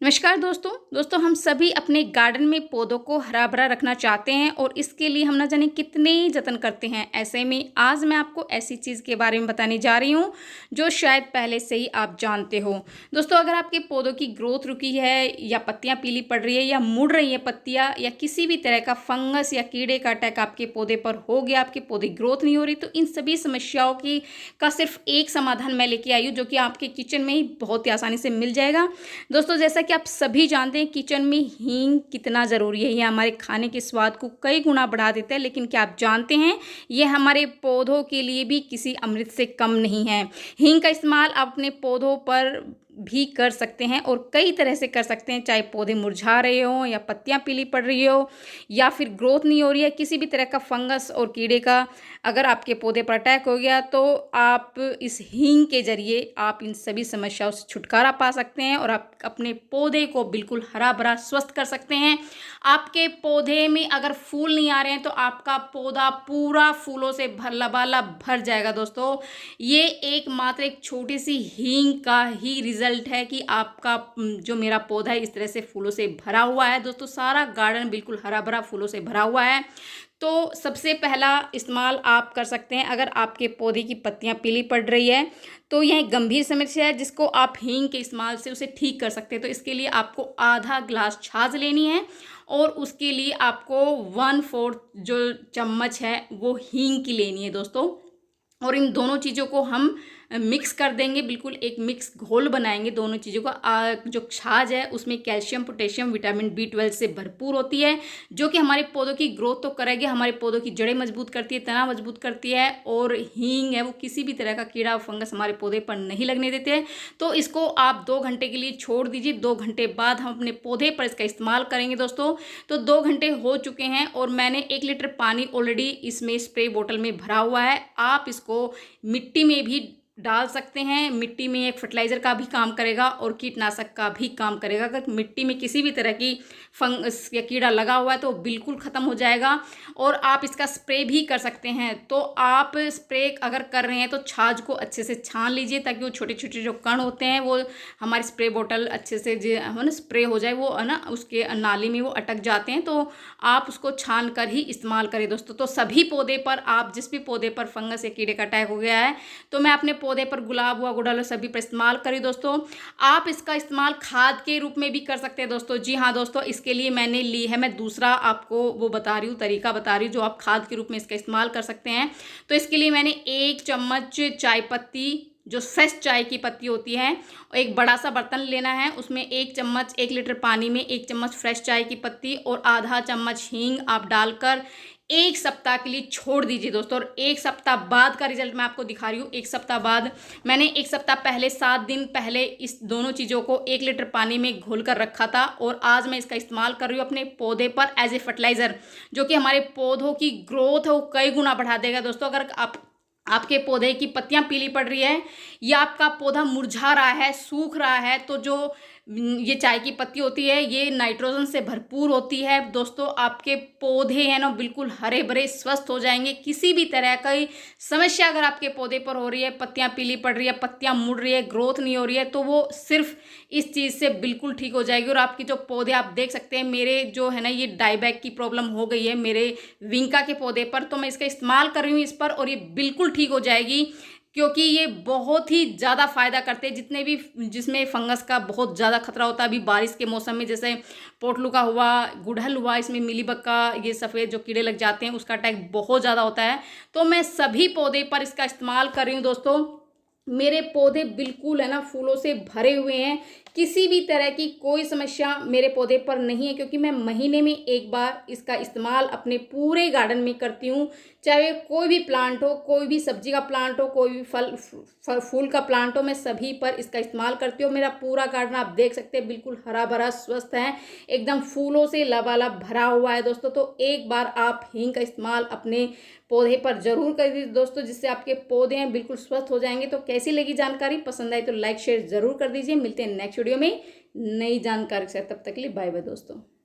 नमस्कार दोस्तों हम सभी अपने गार्डन में पौधों को हरा भरा रखना चाहते हैं और इसके लिए हम ना जाने कितने जतन करते हैं। ऐसे में आज मैं आपको ऐसी चीज़ के बारे में बताने जा रही हूँ जो शायद पहले से ही आप जानते हो। दोस्तों, अगर आपके पौधों की ग्रोथ रुकी है या पत्तियाँ पीली पड़ रही है या मुड़ रही है पत्तियाँ या किसी भी तरह का फंगस या कीड़े का अटैक आपके पौधे पर हो गया, आपके पौधे ग्रोथ नहीं हो रही, तो इन सभी समस्याओं की का सिर्फ एक समाधान मैं लेके आई हूँ जो कि आपके किचन में ही बहुत ही आसानी से मिल जाएगा। दोस्तों, जैसा कि आप सभी जानते हैं किचन में हींग कितना ज़रूरी है। ये हमारे खाने के स्वाद को कई गुना बढ़ा देता है, लेकिन क्या आप जानते हैं ये हमारे पौधों के लिए भी किसी अमृत से कम नहीं है। हींग का इस्तेमाल आप अपने पौधों पर भी कर सकते हैं और कई तरह से कर सकते हैं, चाहे पौधे मुरझा रहे हों या पत्तियां पीली पड़ रही हो या फिर ग्रोथ नहीं हो रही है, किसी भी तरह का फंगस और कीड़े का अगर आपके पौधे पर अटैक हो गया तो आप इस हींग के जरिए आप इन सभी समस्याओं से छुटकारा पा सकते हैं और आप अपने पौधे को बिल्कुल हरा भरा स्वस्थ कर सकते हैं। आपके पौधे में अगर फूल नहीं आ रहे हैं तो आपका पौधा पूरा फूलों से लबालब भर जाएगा। दोस्तों, ये एकमात्र एक छोटी सी हींग का ही रिजल्ट है कि आपका जो मेरा पौधा है इस तरह से फूलों से भरा हुआ है। दोस्तों, सारा गार्डन बिल्कुल हरा भरा फूलों से भरा हुआ है। तो सबसे पहला इस्तेमाल आप कर सकते हैं, अगर आपके पौधे की पत्तियां पीली पड़ रही है तो यह एक गंभीर समस्या है जिसको आप हींग के इस्तेमाल से उसे ठीक कर सकते हैं। तो इसके लिए आपको आधा ग्लास छाछ लेनी है और उसके लिए आपको 1/4 जो चम्मच है वो हींग की लेनी है दोस्तों। और इन दोनों चीज़ों को हम मिक्स कर देंगे, बिल्कुल एक मिक्स घोल बनाएंगे दोनों चीज़ों का। जो छाछ है उसमें कैल्शियम, पोटेशियम, विटामिन B12 से भरपूर होती है जो कि हमारे पौधों की ग्रोथ तो करेगी, हमारे पौधों की जड़ें मजबूत करती है, तना मजबूत करती है। और हींग है वो किसी भी तरह का कीड़ा फंगस हमारे पौधे पर नहीं लगने देते हैं। तो इसको आप 2 घंटे के लिए छोड़ दीजिए। 2 घंटे बाद हम अपने पौधे पर इसका इस्तेमाल करेंगे दोस्तों। तो 2 घंटे हो चुके हैं और मैंने 1 लीटर पानी ऑलरेडी इसमें स्प्रे बोतल में भरा हुआ है। आप इसको मिट्टी में भी डाल सकते हैं। मिट्टी में एक फर्टिलाइज़र का भी काम करेगा और कीटनाशक का भी काम करेगा। अगर मिट्टी में किसी भी तरह की फंगस या कीड़ा लगा हुआ है तो बिल्कुल ख़त्म हो जाएगा। और आप इसका स्प्रे भी कर सकते हैं। तो आप स्प्रे अगर कर रहे हैं तो छाछ को अच्छे से छान लीजिए ताकि वो छोटे छोटे जो कण होते हैं वो हमारी स्प्रे बोतल अच्छे से जो है ना स्प्रे हो जाए, वो है ना उसके नाली में वो अटक जाते हैं। तो आप उसको छान कर ही इस्तेमाल करें दोस्तों। तो सभी पौधे पर, आप जिस भी पौधे पर फंगस या कीड़े का अटैक हो गया है तो मैं अपने पौधे पर गुलाब हुआ, गुड़हल सभी पर इस्तेमाल करी दोस्तों। आप इसका इस्तेमाल खाद के रूप में भी कर सकते हैं दोस्तों। जी हाँ दोस्तों, इसके लिए मैंने ली है, मैं दूसरा आपको वो बता रही हूँ, तरीका बता रही हूँ जो आप खाद के रूप में इसका इस्तेमाल कर सकते हैं। तो इसके लिए मैंने 1 चम्मच चाय पत्ती, जो फ्रेश चाय की पत्ती होती है, और एक बड़ा सा बर्तन लेना है, उसमें 1 चम्मच 1 लीटर पानी में 1 चम्मच फ्रेश चाय की पत्ती और आधा चम्मच हींग आप डालकर 1 सप्ताह के लिए छोड़ दीजिए दोस्तों। और 1 सप्ताह बाद का रिजल्ट मैं आपको दिखा रही हूँ। 1 सप्ताह बाद मैंने 1 सप्ताह पहले 7 दिन पहले इस दोनों चीज़ों को 1 लीटर पानी में घोल कर रखा था और आज मैं इसका इस्तेमाल कर रही हूँ अपने पौधे पर एज ए फर्टिलाइज़र, जो कि हमारे पौधों की ग्रोथ है वो कई गुना बढ़ा देगा दोस्तों। अगर आपके पौधे की पत्तियां पीली पड़ रही है या आपका पौधा मुरझा रहा है, सूख रहा है, तो जो ये चाय की पत्ती होती है ये नाइट्रोजन से भरपूर होती है दोस्तों। आपके पौधे हैं ना बिल्कुल हरे भरे स्वस्थ हो जाएंगे। किसी भी तरह की समस्या अगर आपके पौधे पर हो रही है, पत्तियां पीली पड़ रही है, पत्तियां मुड़ रही है, ग्रोथ नहीं हो रही है, तो वो सिर्फ इस चीज़ से बिल्कुल ठीक हो जाएगी। और आपकी जो पौधे आप देख सकते हैं, मेरे जो है ना ये डाईबैक की प्रॉब्लम हो गई है मेरे विंका के पौधे पर, तो मैं इसका इस्तेमाल कर रही हूँ इस पर और ये बिल्कुल ठीक हो जाएगी। क्योंकि ये बहुत ही ज़्यादा फ़ायदा करते हैं जितने भी जिसमें फंगस का बहुत ज़्यादा खतरा होता है। अभी बारिश के मौसम में जैसे पोटलू का हुआ, गुड़हल हुआ, इसमें मिलीबग का ये सफ़ेद जो कीड़े लग जाते हैं उसका अटैक बहुत ज़्यादा होता है। तो मैं सभी पौधे पर इसका इस्तेमाल कर रही हूँ दोस्तों। मेरे पौधे बिल्कुल है ना फूलों से भरे हुए हैं। किसी भी तरह की कोई समस्या मेरे पौधे पर नहीं है, क्योंकि मैं महीने में एक बार इसका इस्तेमाल अपने पूरे गार्डन में करती हूँ। चाहे कोई भी प्लांट हो, कोई भी सब्जी का प्लांट हो, कोई भी फूल का प्लांट हो, मैं सभी पर इसका इस्तेमाल करती हूँ। मेरा पूरा गार्डन आप देख सकते हैं बिल्कुल हरा भरा स्वस्थ है, एकदम फूलों से लबालब भरा हुआ है दोस्तों। तो एक बार आप हींग का इस्तेमाल अपने पौधे पर जरूर कर दीजिए दोस्तों, जिससे आपके पौधे हैं बिल्कुल स्वस्थ हो जाएंगे। तो कैसी लगी जानकारी, पसंद आई तो लाइक शेयर जरूर कर दीजिए। मिलते हैं नेक्स्ट वीडियो में नई जानकारी के साथ, तब तक के लिए बाय बाय दोस्तों।